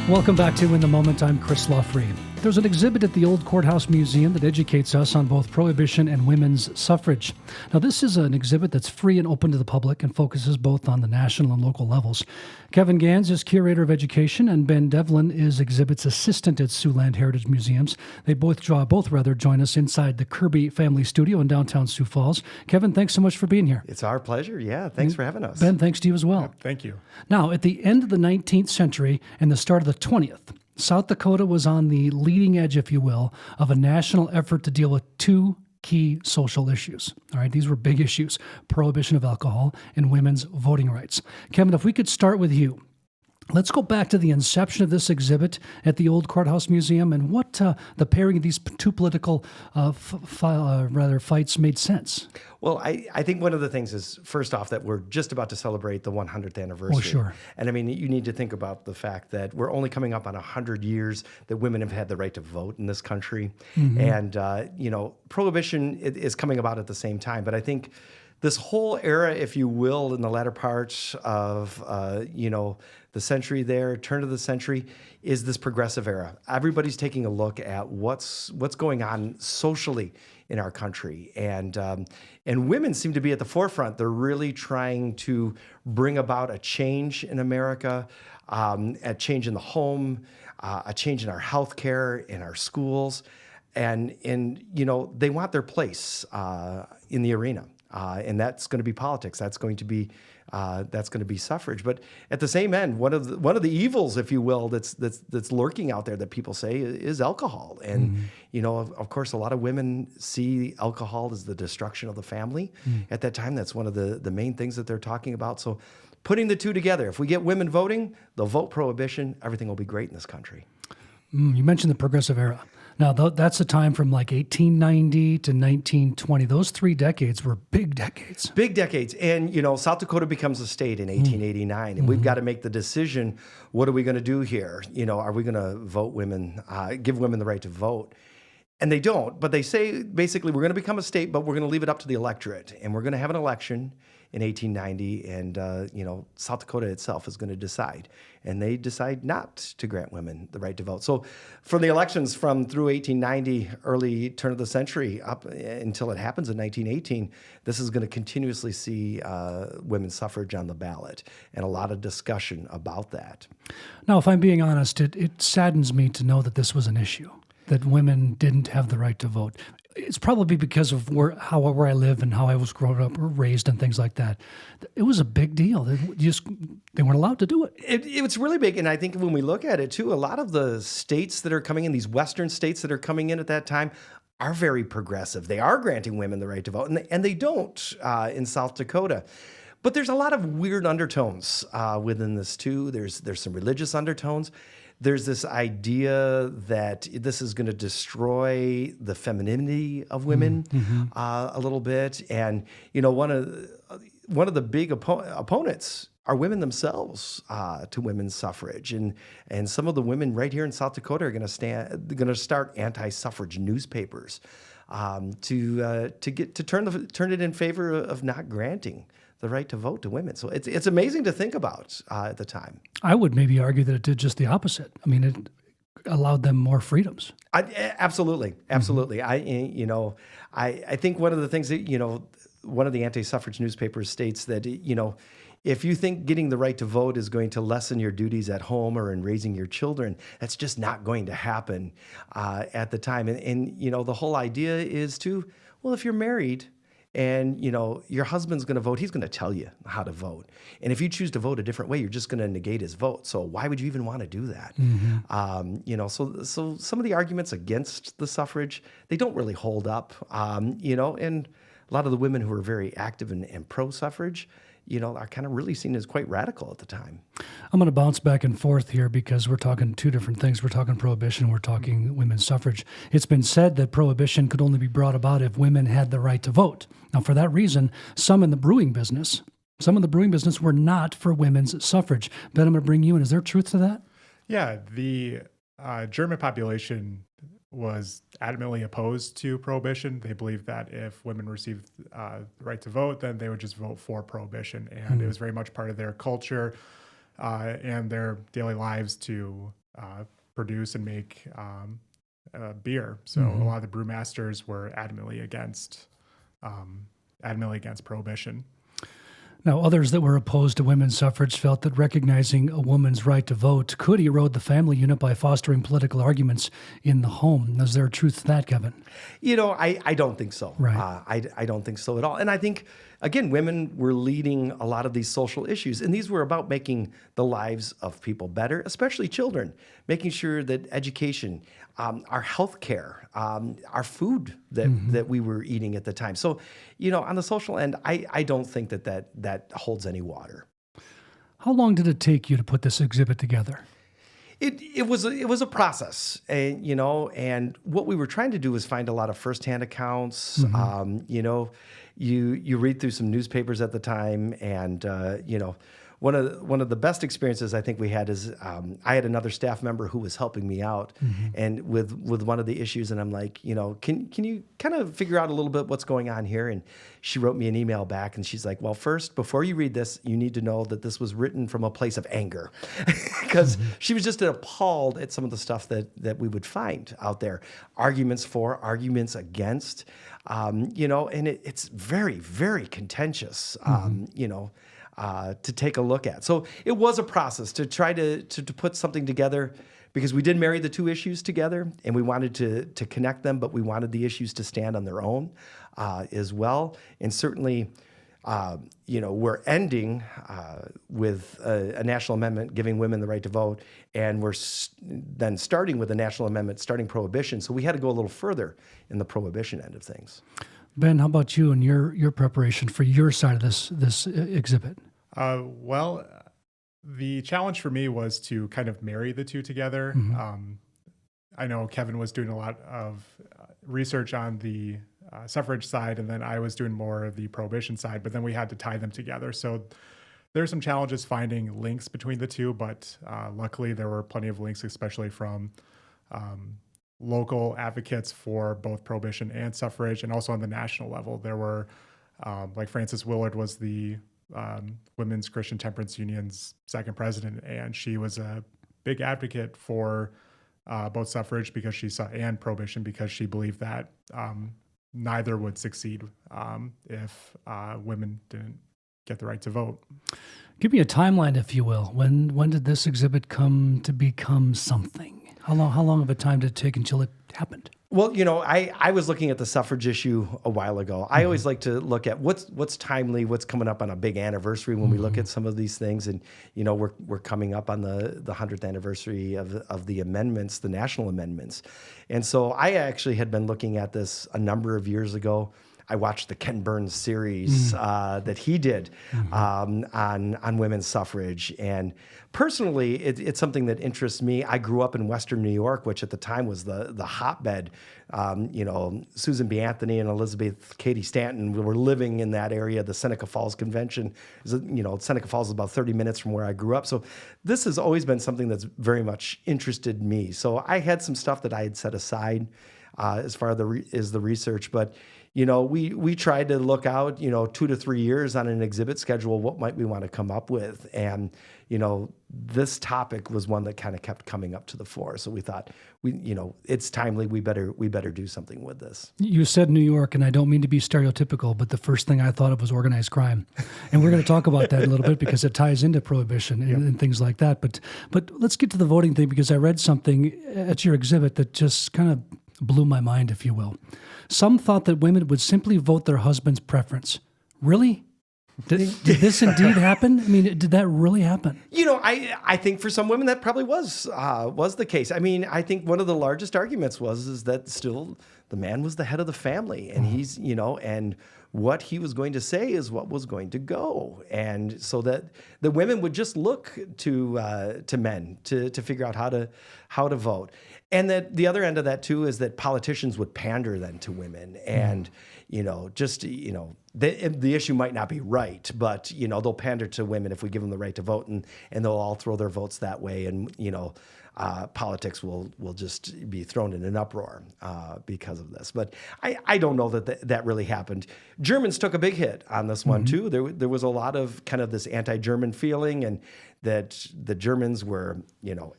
Welcome back to In the Moment. I'm Chris Lawfree. There's an exhibit at the Old Courthouse Museum that educates us on both Prohibition and women's suffrage. Now, this is an exhibit that's free and open to the public and focuses both on the national and local levels. Kevin Gansz is curator of education, and Ben Devlin is exhibit's assistant at Siouxland Heritage Museums. They both join us inside the Kirby family studio in downtown Sioux Falls. Kevin, thanks so much for being here. It's our pleasure. Yeah, thanks for having us. Ben, thanks to you as well. Thank you. Now, at the end of the 19th century and the start of the 20th, South Dakota was on the leading edge, if you will, of a national effort to deal with two key social issues. All right, these were big issues: prohibition of alcohol and women's voting rights. Kevin, if we could start with you. Let's go back to the inception of this exhibit at the Old Courthouse Museum and what the pairing of these two political fights made sense. Well, I think one of the things is, first off, that we're just about to celebrate the 100th anniversary. Oh, sure. And I mean, you need to think about the fact that we're only coming up on 100 years that women have had the right to vote in this country. Mm-hmm. And, Prohibition is coming about at the same time. But I think this whole era, if you will, in the latter part of, the century there, turn of the century, is this progressive era. Everybody's taking a look at what's going on socially in our country. And women seem to be at the forefront. They're really trying to bring about a change in America, a change in the home, a change in our healthcare, in our schools. And they want their place in the arena. And that's going to be politics. That's going to be suffrage. But at the same end, one of the evils, if you will, that's lurking out there that people say is alcohol. And of course, a lot of women see alcohol as the destruction of the family. At that time, that's one of the main things that they're talking about. So, putting the two together, if we get women voting, they'll vote prohibition. Everything will be great in this country. You mentioned the progressive era. Now, that's a time from like 1890 to 1920. Those 3 decades were big decades. Big decades. And, South Dakota becomes a state in 1889. And we've got to make the decision, what are we going to do here? Are we going to vote women, give women the right to vote? And they don't. But they say, basically, we're going to become a state, but we're going to leave it up to the electorate. And we're going to have an election in 1890, and South Dakota itself is going to decide, and they decide not to grant women the right to vote. So, for the elections through 1890, early turn of the century, up until it happens in 1918, this is going to continuously see women's suffrage on the ballot, and a lot of discussion about that. Now, if I'm being honest, it saddens me to know that this was an issue, that women didn't have the right to vote. It's probably because of where I live and how I was grown up or raised and things like that. It was a big deal. They weren't allowed to do it. It's really big. And I think when we look at it, too, a lot of the states that are coming in, these Western states that are coming in at that time, are very progressive. They are granting women the right to vote, and they don't in South Dakota. But there's a lot of weird undertones within this, too. There's some religious undertones. There's this idea that this is going to destroy the femininity of women a little bit. And, one of the big opponents are women themselves to women's suffrage. And some of the women right here in South Dakota are going to start anti-suffrage newspapers to turn it in favor of not granting the right to vote to women. So it's amazing to think about at the time. I would maybe argue that it did just the opposite. I mean, it allowed them more freedoms. Absolutely. I think one of the things that, one of the anti-suffrage newspapers states that, if you think getting the right to vote is going to lessen your duties at home or in raising your children, that's just not going to happen at the time. And the whole idea is if you're married, and, your husband's going to vote, he's going to tell you how to vote. And if you choose to vote a different way, you're just going to negate his vote. So why would you even want to do that? So some of the arguments against the suffrage, they don't really hold up, and a lot of the women who are very active and pro-suffrage, are kind of really seen as quite radical at the time. I'm going to bounce back and forth here because we're talking two different things. We're talking prohibition, we're talking women's suffrage. It's been said that prohibition could only be brought about if women had the right to vote. Now, for that reason, some in the brewing business were not for women's suffrage. Ben, I'm going to bring you in. Is there truth to that? Yeah, the German population was adamantly opposed to prohibition. They believed that if women received the right to vote, then they would just vote for prohibition. And it was very much part of their culture and their daily lives to produce and make beer. So a lot of the brewmasters were adamantly against prohibition. Now, others that were opposed to women's suffrage felt that recognizing a woman's right to vote could erode the family unit by fostering political arguments in the home. Is there truth to that, Kevin? I don't think so. Right. I don't think so at all. And I think, again, women were leading a lot of these social issues, and these were about making the lives of people better, especially children, making sure that education, our health care, our food that we were eating at the time. So, on the social end, I don't think that holds any water. How long did it take you to put this exhibit together? It was a process, and and what we were trying to do was find a lot of firsthand accounts. You read through some newspapers at the time, and one of the best experiences I think we had is I had another staff member who was helping me out, and with one of the issues, and I'm like, can you kind of figure out a little bit what's going on here? And she wrote me an email back, and she's like, well, first, before you read this, you need to know that this was written from a place of anger, because she was just appalled at some of the stuff that we would find out there, arguments for, arguments against, and it's very, very contentious, to take a look at. So it was a process to try to put something together, because we did marry the two issues together, and we wanted to connect them, but we wanted the issues to stand on their own as well. And certainly, we're ending with a national amendment giving women the right to vote, and we're then starting with a national amendment starting prohibition. So we had to go a little further in the prohibition end of things. Ben, how about you and your preparation for your side of this exhibit? Well, the challenge for me was to kind of marry the two together. I know Kevin was doing a lot of research on the suffrage side, and then I was doing more of the prohibition side, but then we had to tie them together. So there's some challenges finding links between the two, but luckily there were plenty of links, especially from local advocates for both prohibition and suffrage, and also on the national level. There were, like Frances Willard was the Women's Christian Temperance Union's second president, and she was a big advocate for both suffrage because she saw and prohibition because she believed that neither would succeed if women didn't get the right to vote. Give me a timeline, if you will. When did this exhibit come to become something? How long of a time did it take until it happened? Well, I was looking at the suffrage issue a while ago. I always like to look at what's timely, what's coming up on a big anniversary when we look at some of these things. And, we're coming up on the 100th anniversary of the amendments, the national amendments. And so I actually had been looking at this a number of years ago. I watched the Ken Burns series that he did on women's suffrage. And personally, it's something that interests me. I grew up in Western New York, which at the time was the hotbed. Susan B. Anthony and Elizabeth Cady Stanton were living in that area. The Seneca Falls Convention, Seneca Falls is about 30 minutes from where I grew up. So this has always been something that's very much interested me. So I had some stuff that I had set aside as far as the research, but we tried to look out, 2 to 3 years on an exhibit schedule. What might we want to come up with? And, this topic was one that kind of kept coming up to the fore. So we thought, it's timely. We better do something with this. You said New York, and I don't mean to be stereotypical, but the first thing I thought of was organized crime. And we're going to talk about that a little bit because it ties into prohibition and things like that. But let's get to the voting thing, because I read something at your exhibit that just kind of blew my mind, if you will. Some thought that women would simply vote their husband's preference. Really? Did this indeed happen? I mean, did that really happen? I think for some women that probably was the case. I mean, I think one of the largest arguments is that still the man was the head of the family, and he's, and what he was going to say is what was going to go. And so that the women would just look to men to figure out how to vote. And that the other end of that too is that politicians would pander then to women, and the issue might not be right, but they'll pander to women if we give them the right to vote, and they'll all throw their votes that way, and politics will just be thrown in an uproar because of this. But I don't know that really happened. Germans took a big hit on this one too. There was a lot of kind of this anti-German feeling, and that the Germans were,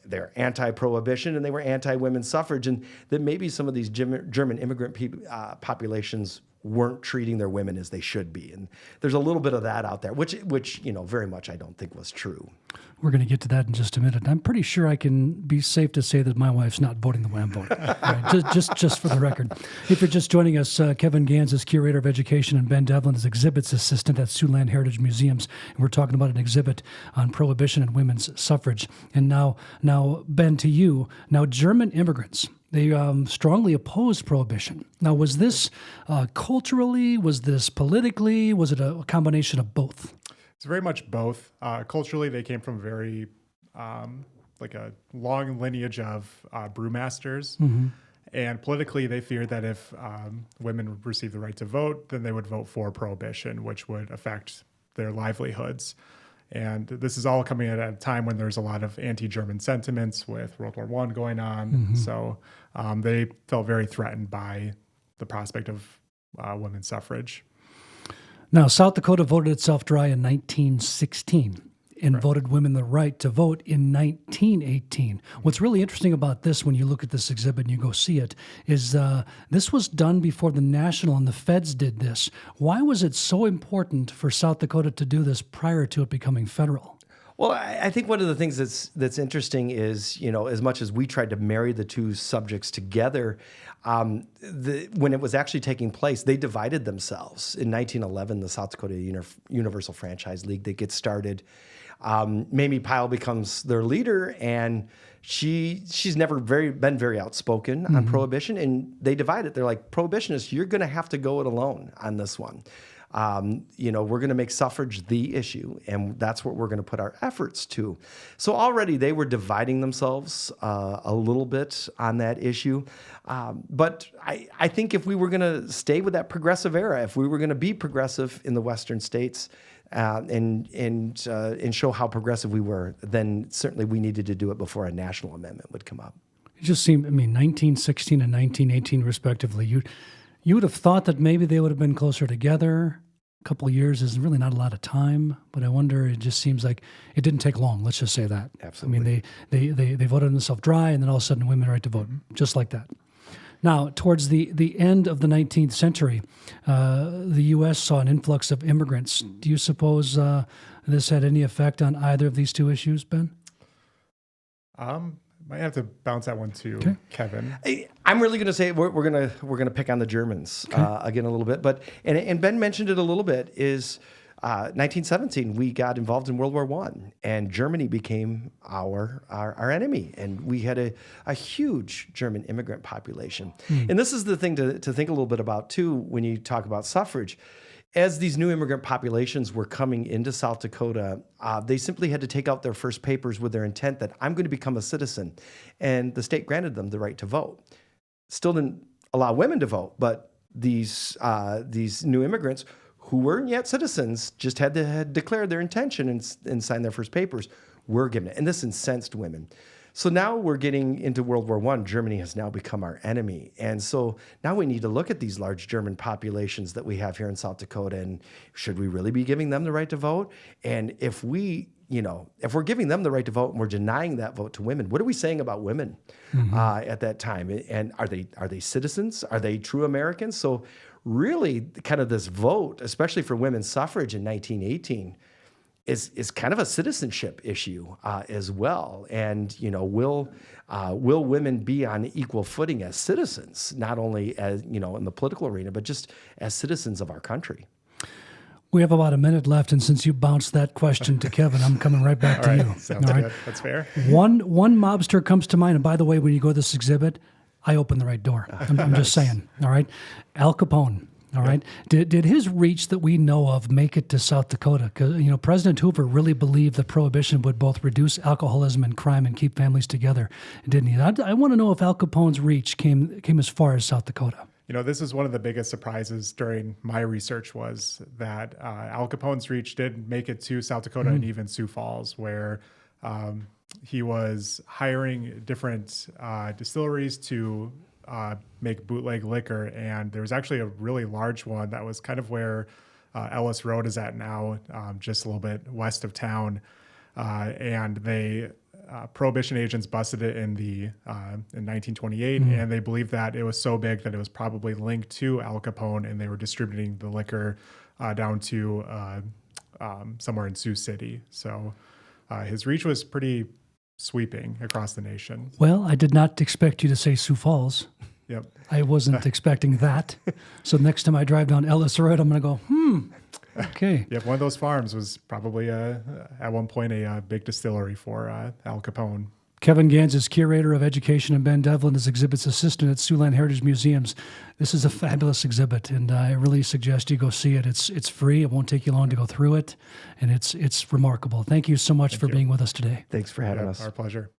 they're anti-prohibition and they were anti-women's suffrage, and that maybe some of these German immigrant populations weren't treating their women as they should be. And there's a little bit of that out there, which very much I don't think was true. We're going to get to that in just a minute. I'm pretty sure I can be safe to say that my wife's not voting the way I'm voting. Right? Just for the record. If you're just joining us, Kevin Gansz is curator of education and Ben Devlin is exhibits assistant at Siouxland Heritage Museums. And we're talking about an exhibit on prohibition and women's suffrage. And now, Ben, to you, now German immigrants, they strongly opposed prohibition. Now, was this culturally? Was this politically? Was it a combination of both? It's very much both. Culturally, they came from very like a long lineage of brewmasters. Mm-hmm. And politically, they feared that if women received the right to vote, then they would vote for prohibition, which would affect their livelihoods. And this is all coming at a time when there's a lot of anti-German sentiments with World War I going on. Mm-hmm. So they felt very threatened by the prospect of women's suffrage. Now, South Dakota voted itself dry in 1916 and voted women the right to vote in 1918. What's really interesting about this, when you look at this exhibit and you go see it, is this was done before the national and the feds did this. Why was it so important for South Dakota to do this prior to it becoming federal? Well, I think one of the things that's interesting is, as much as we tried to marry the two subjects together, when it was actually taking place, they divided themselves. In 1911, the South Dakota Universal Franchise League, they get started. Mamie Pyle becomes their leader, and she's never been very outspoken on prohibition, and they divide it. They're like, prohibitionists, you're going to have to go it alone on this one. We're going to make suffrage the issue, and that's what we're going to put our efforts to. So already they were dividing themselves a little bit on that issue. But I think if we were going to stay with that progressive era, if we were going to be progressive in the Western states and show how progressive we were, then certainly we needed to do it before a national amendment would come up. It just seemed, 1916 and 1918 respectively, you would have thought that maybe they would have been closer together. A couple of years is really not a lot of time, but I wonder, it just seems like it didn't take long. Let's just say that. Absolutely. They voted themselves dry, and then all of a sudden women had the right to vote, just like that. Now, towards the end of the 19th century, the U.S. saw an influx of immigrants. Do you suppose this had any effect on either of these two issues, Ben? Might have to bounce that one to Kevin. I'm really going to say we're gonna pick on the Germans again a little bit, but and Ben mentioned it a little bit. Is 1917 we got involved in World War I, and Germany became our enemy, and we had a huge German immigrant population. And this is the thing to think a little bit about too when you talk about suffrage. As these new immigrant populations were coming into South Dakota, they simply had to take out their first papers with their intent that I'm going to become a citizen. And the state granted them the right to vote. Still didn't allow women to vote, but these new immigrants who weren't yet citizens just had to declare their intention and sign their first papers were given it. And this incensed women. So now we're getting into World War I. Germany has now become our enemy. And so now we need to look at these large German populations that we have here in South Dakota, and should we really be giving them the right to vote? And if we're giving them the right to vote and we're denying that vote to women, what are we saying about women at that time? And are they citizens? Are they true Americans? So really kind of this vote, especially for women's suffrage in 1918, is kind of a citizenship issue as well. And will women be on equal footing as citizens, not only as in the political arena, but just as citizens of our country? We have about a minute left, and since you bounced that question to Kevin, I'm coming right back to you. Sounds good. That's fair. One mobster comes to mind, and by the way, when you go to this exhibit, I opened the right door. I'm just saying. All right, Al Capone. All right. Did his reach that we know of make it to South Dakota? Because President Hoover really believed that prohibition would both reduce alcoholism and crime and keep families together, didn't he? I want to know if Al Capone's reach came as far as South Dakota. This is one of the biggest surprises during my research was that Al Capone's reach did make it to South Dakota and even Sioux Falls, where he was hiring different distilleries to make bootleg liquor, and there was actually a really large one that was kind of where Ellis Road is at now, just a little bit west of town. and they Prohibition agents busted it in 1928, and they believed that it was so big that it was probably linked to Al Capone, and they were distributing the liquor down to somewhere in Sioux City. So his reach was pretty sweeping across the nation. Well, I did not expect you to say Sioux Falls. Yep. I wasn't expecting that. So next time I drive down Ellis Road, I'm going to go, okay. Yep, one of those farms was probably at one point a big distillery for Al Capone. Kevin Gansz is curator of education, and Ben Devlin is exhibits assistant at Siouxland Heritage Museums. This is a fabulous exhibit, and I really suggest you go see it. It's free. It won't take you long to go through it, and it's remarkable. Thank you so much for being with us today. Thanks for having us. Our pleasure.